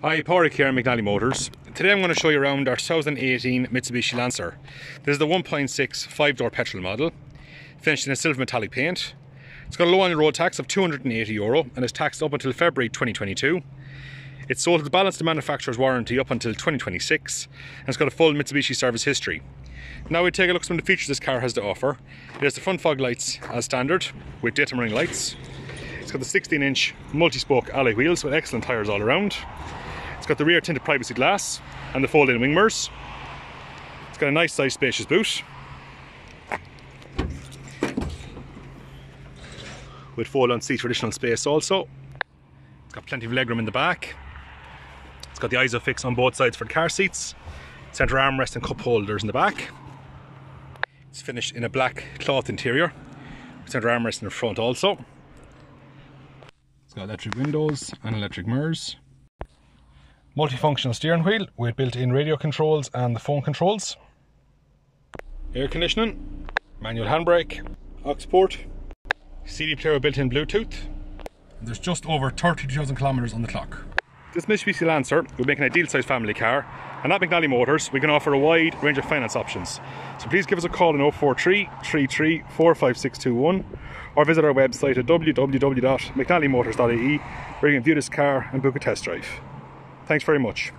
Hi, Pauric here, McNally Motors. Today I'm going to show you around our 2018 Mitsubishi Lancer. This is the 1.6 5-door petrol model, finished in a silver metallic paint. It's got a low on road tax of €280 and is taxed up until February 2022. It's sold at the balance to manufacturer's warranty up until 2026, and it's got a full Mitsubishi service history. Now we take a look at some of the features this car has to offer. It has the front fog lights as standard with daytime running lights. It's got the 16-inch multi-spoke alloy wheels with excellent tyres all around. It's got the rear tinted privacy glass and the fold-in wing mirrors. It's got a nice sized spacious boot with fold-on seat for additional space also. It's got plenty of legroom in the back. It's got the ISOFIX on both sides for the car seats, centre armrest and cup holders in the back. It's finished in a black cloth interior, centre armrest in the front also. It's got electric windows and electric mirrors. Multifunctional steering wheel with built-in radio controls and the phone controls. Air conditioning, manual handbrake, AUX port, CD player with built-in Bluetooth. And there's just over 32,000 kilometers on the clock. This Mitsubishi Lancer will make an ideal size family car, and at McNally Motors we can offer a wide range of finance options. So please give us a call on 043 33 45621 or visit our website at www.mcnallymotors.ie where you can view this car and book a test drive. Thanks very much.